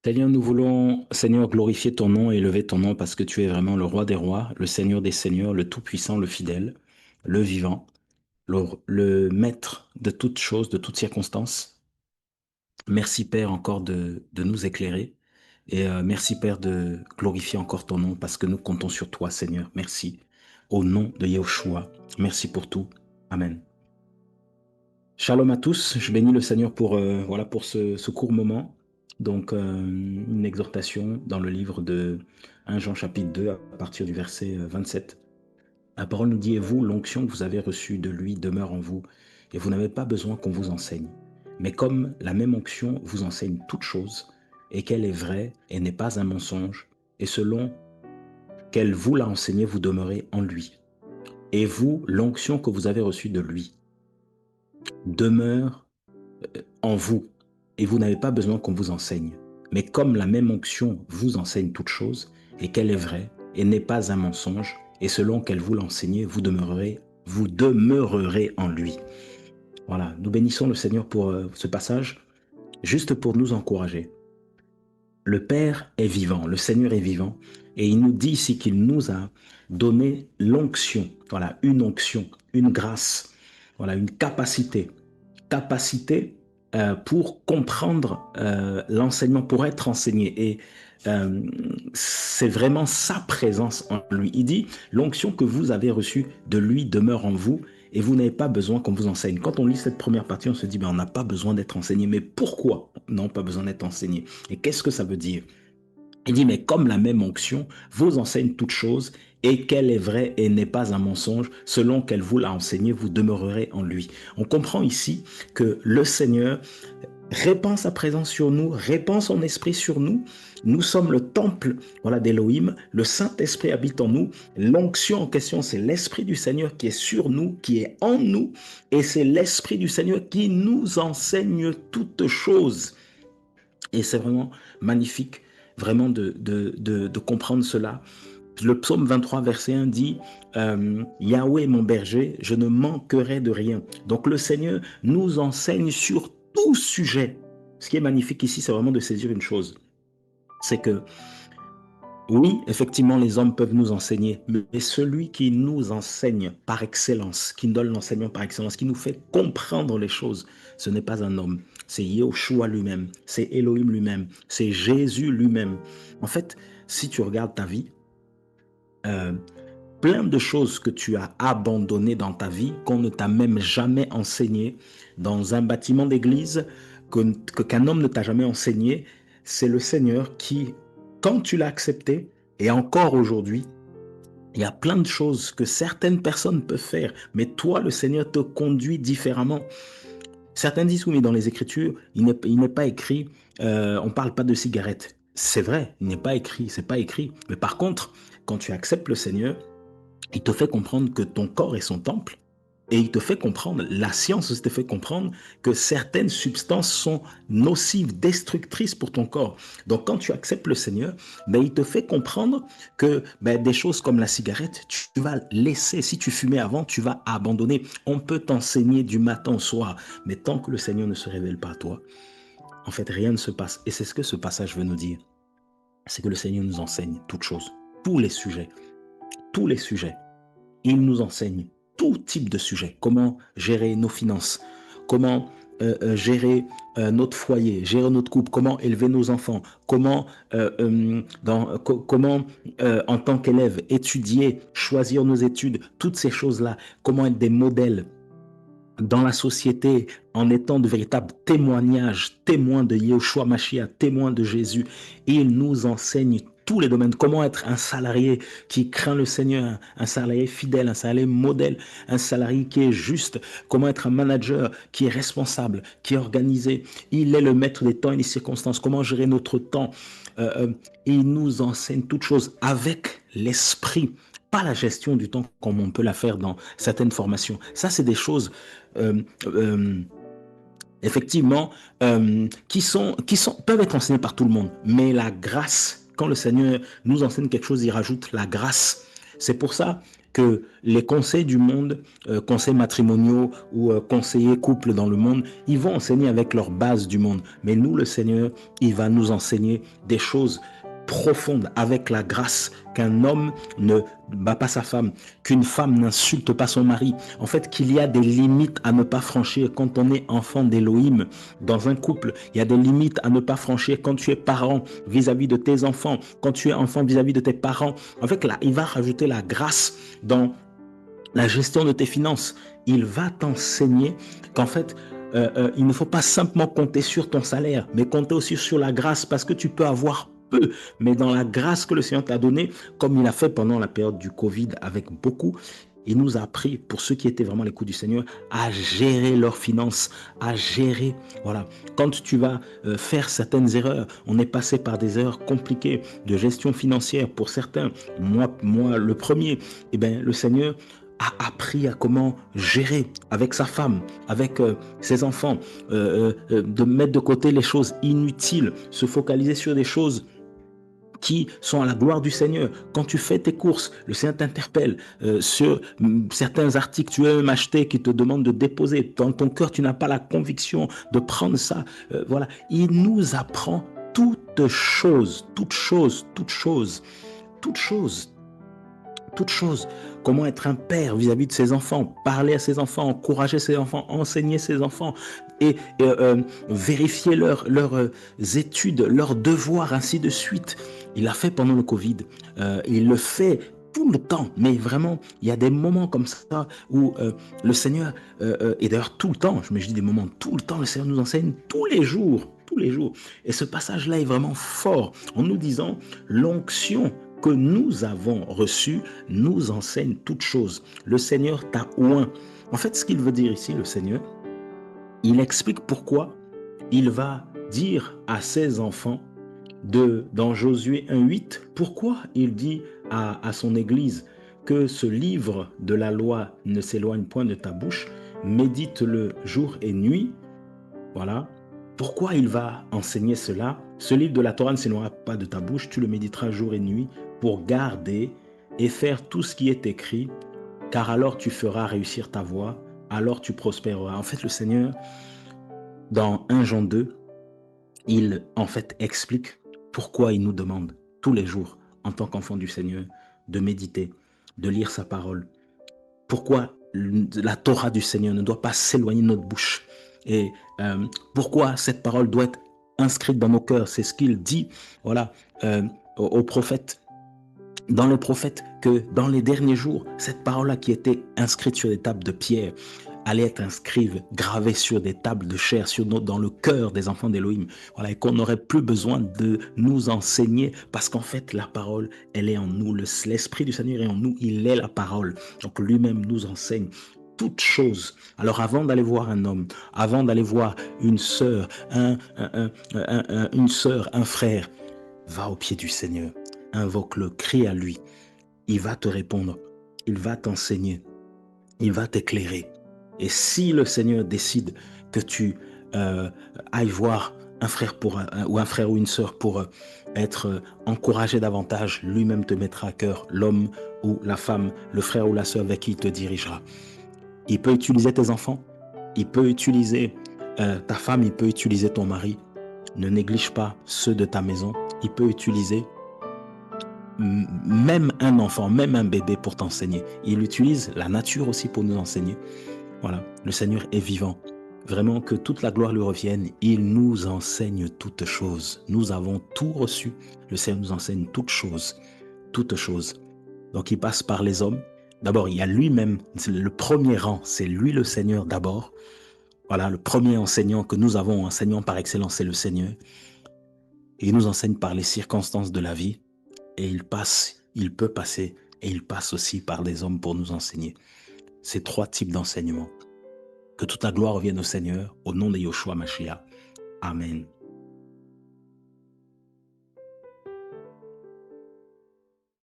Seigneur, nous voulons, Seigneur, glorifier ton nom et élever ton nom parce que tu es vraiment le roi des rois, le Seigneur des seigneurs, le tout-puissant, le fidèle, le vivant, le maître de toutes choses, de toutes circonstances. Merci, Père, encore de nous éclairer. Et merci, Père, de glorifier encore ton nom parce que nous comptons sur toi, Seigneur. Merci. Au nom de Yahushua. Merci pour tout. Amen. Shalom à tous, je bénis le Seigneur pour, voilà, pour ce court moment. Donc, une exhortation dans le livre de 1 Jean chapitre 2 à partir du verset 27. La parole nous dit, et vous, l'onction que vous avez reçue de lui demeure en vous, et vous n'avez pas besoin qu'on vous enseigne. Mais comme la même onction vous enseigne toutes choses, et qu'elle est vraie et n'est pas un mensonge, et selon qu'elle vous l'a enseigné, vous demeurez en lui. Et vous, l'onction que vous avez reçue de lui demeure en vous, et vous n'avez pas besoin qu'on vous enseigne. Mais comme la même onction vous enseigne toutes choses, et qu'elle est vraie, et n'est pas un mensonge, et selon qu'elle vous l'enseigne, vous demeurerez en lui. Voilà, nous bénissons le Seigneur pour ce passage, juste pour nous encourager. Le Père est vivant, le Seigneur est vivant, et il nous dit ici qu'il nous a donné l'onction, voilà, une onction, une grâce, voilà, une capacité pour comprendre l'enseignement, pour être enseigné. Et c'est vraiment sa présence en lui. Il dit, l'onction que vous avez reçue de lui demeure en vous et vous n'avez pas besoin qu'on vous enseigne. Quand on lit cette première partie, on se dit, ben, on n'a pas besoin d'être enseigné. Mais pourquoi non, pas besoin d'être enseigné? Et qu'est-ce que ça veut dire? Il dit, mais comme la même onction vous enseigne toutes choses et qu'elle est vraie et n'est pas un mensonge, selon qu'elle vous l'a enseigné, vous demeurerez en lui. On comprend ici que le Seigneur répand sa présence sur nous, répand son esprit sur nous. Nous sommes le temple, voilà, d'Élohim. Le Saint-Esprit habite en nous. L'onction en question, c'est l'Esprit du Seigneur qui est sur nous, qui est en nous. Et c'est l'Esprit du Seigneur qui nous enseigne toutes choses. Et c'est vraiment magnifique, vraiment de comprendre cela. Le psaume 23, verset 1 dit Yahweh mon berger, je ne manquerai de rien. Donc le Seigneur nous enseigne sur tout sujet. Ce qui est magnifique ici, c'est vraiment de saisir une chose. C'est que, oui, effectivement, les hommes peuvent nous enseigner, mais celui qui nous enseigne par excellence, qui nous donne l'enseignement par excellence, qui nous fait comprendre les choses, ce n'est pas un homme, c'est Yahushua lui-même, c'est Elohim lui-même, c'est Jésus lui-même. En fait, si tu regardes ta vie, euh, plein de choses que tu as abandonnées dans ta vie, qu'on ne t'a même jamais enseigné, dans un bâtiment d'église, qu'un homme ne t'a jamais enseigné, c'est le Seigneur qui, quand tu l'as accepté, et encore aujourd'hui, il y a plein de choses que certaines personnes peuvent faire, mais toi, le Seigneur te conduit différemment. Certains disent, oui, mais dans les Écritures, il n'est pas écrit, on ne parle pas de cigarettes. C'est vrai, il n'est pas écrit, c'est pas écrit. Mais par contre, quand tu acceptes le Seigneur, il te fait comprendre que ton corps est son temple. Et il te fait comprendre, la science aussi te fait comprendre que certaines substances sont nocives, destructrices pour ton corps. Donc quand tu acceptes le Seigneur, ben, il te fait comprendre que ben, des choses comme la cigarette, tu vas laisser. Si tu fumais avant, tu vas abandonner. On peut t'enseigner du matin au soir, mais tant que le Seigneur ne se révèle pas à toi, en fait, rien ne se passe. Et c'est ce que ce passage veut nous dire. C'est que le Seigneur nous enseigne toutes choses, tous les sujets, tous les sujets. Il nous enseigne tout type de sujets. Comment gérer nos finances, comment gérer notre foyer, gérer notre couple, comment élever nos enfants, comment, comment en tant qu'élève, étudier, choisir nos études, toutes ces choses-là, comment être des modèles dans la société en étant de véritables témoignages, témoins de Yeshua Mashiach, témoins de Jésus. Il nous enseigne tous les domaines. Comment être un salarié qui craint le Seigneur, un salarié fidèle, un salarié modèle, un salarié qui est juste. Comment être un manager qui est responsable, qui est organisé. Il est le maître des temps et des circonstances. Comment gérer notre temps. Il nous enseigne toutes choses avec l'esprit. Pas la gestion du temps comme on peut la faire dans certaines formations. Ça, c'est des choses euh, euh, effectivement peuvent être enseignées par tout le monde. Mais la grâce, quand le Seigneur nous enseigne quelque chose, il rajoute la grâce. C'est pour ça que les conseils du monde, conseils matrimoniaux ou conseillers couples dans le monde, ils vont enseigner avec leur base du monde. Mais nous, le Seigneur, il va nous enseigner des choses profonde, avec la grâce, qu'un homme ne bat pas sa femme, qu'une femme n'insulte pas son mari. En fait, qu'il y a des limites à ne pas franchir quand on est enfant d'Élohim dans un couple. Il y a des limites à ne pas franchir quand tu es parent vis-à-vis de tes enfants, quand tu es enfant vis-à-vis de tes parents. En fait, là, il va rajouter la grâce dans la gestion de tes finances. Il va t'enseigner qu'en fait, il ne faut pas simplement compter sur ton salaire, mais compter aussi sur la grâce, parce que tu peux avoir peu, mais dans la grâce que le Seigneur t'a donnée, comme il a fait pendant la période du Covid avec beaucoup, il nous a appris, pour ceux qui étaient vraiment à l'écoute du Seigneur, à gérer leurs finances, à gérer, voilà. Quand tu vas faire certaines erreurs, on est passé par des erreurs compliquées de gestion financière pour certains. Moi le premier, eh bien, le Seigneur a appris à comment gérer avec sa femme, avec ses enfants, de mettre de côté les choses inutiles, se focaliser sur des choses qui sont à la gloire du Seigneur. Quand tu fais tes courses, le Seigneur t'interpelle sur certains articles que tu as même achetés qui te demandent de déposer. Dans ton cœur, tu n'as pas la conviction de prendre ça. Voilà. Il nous apprend toutes choses, toutes choses, toutes choses, toutes choses. Toutes choses. Comment être un père vis-à-vis de ses enfants, parler à ses enfants, encourager ses enfants, enseigner ses enfants et vérifier leurs études, leurs devoirs, ainsi de suite. Il l'a fait pendant le Covid. Il le fait tout le temps, mais vraiment, il y a des moments comme ça où le Seigneur, et d'ailleurs tout le temps, je dis des moments, tout le temps, le Seigneur nous enseigne tous les jours. Tous les jours. Et ce passage-là est vraiment fort en nous disant l'onction que nous avons reçue nous enseigne toutes choses. Le Seigneur t'a oint. En fait, ce qu'il veut dire ici, le Seigneur, il explique pourquoi il va dire à ses enfants dans Josué 1,8, pourquoi il dit à son Église que ce livre de la loi ne s'éloigne point de ta bouche, médite-le jour et nuit. Voilà. Pourquoi il va enseigner cela? Ce livre de la Torah ne s'éloignera pas de ta bouche, tu le méditeras jour et nuit pour garder et faire tout ce qui est écrit, car alors tu feras réussir ta voie, alors tu prospéreras. En fait, le Seigneur, dans 1 Jean 2, il en fait explique pourquoi il nous demande tous les jours, en tant qu'enfant du Seigneur, de méditer, de lire sa parole. Pourquoi la Torah du Seigneur ne doit pas s'éloigner de notre bouche. Et pourquoi cette parole doit être inscrite dans nos cœurs. C'est ce qu'il dit, voilà, aux prophètes, dans les prophètes, que dans les derniers jours, cette parole-là qui était inscrite sur des tables de pierre allait être inscrite, gravée sur des tables de chair, dans le cœur des enfants d'Élohim. Voilà, et qu'on n'aurait plus besoin de nous enseigner, parce qu'en fait, la parole, elle est en nous. L'Esprit du Seigneur est en nous, il est la parole. Donc lui-même nous enseigne toutes choses. Alors avant d'aller voir un homme, avant d'aller voir une sœur, un frère, va au pied du Seigneur, invoque-le, crie à lui. Il va te répondre, il va t'enseigner, il va t'éclairer. Et si le Seigneur décide que tu ailles voir un frère ou un frère ou une sœur pour être encouragé davantage, lui-même te mettra à cœur l'homme ou la femme, le frère ou la sœur avec qui il te dirigera. Il peut utiliser tes enfants, il peut utiliser ta femme, il peut utiliser ton mari. Ne néglige pas ceux de ta maison. Il peut utiliser même un enfant, même un bébé pour t'enseigner. Il utilise la nature aussi pour nous enseigner. Voilà, le Seigneur est vivant. Vraiment que toute la gloire lui revienne. Il nous enseigne toutes choses. Nous avons tout reçu. Le Seigneur nous enseigne toutes choses. Toutes choses. Donc il passe par les hommes. D'abord, il y a lui-même, le premier rang, c'est lui le Seigneur d'abord. Voilà, le premier enseignant que nous avons, enseignant par excellence, c'est le Seigneur. Et il nous enseigne par les circonstances de la vie. Et il peut passer, et il passe aussi par des hommes pour nous enseigner. Ces 3 types d'enseignements. Que toute la gloire revienne au Seigneur, au nom de Yoshua Mashiach. Amen.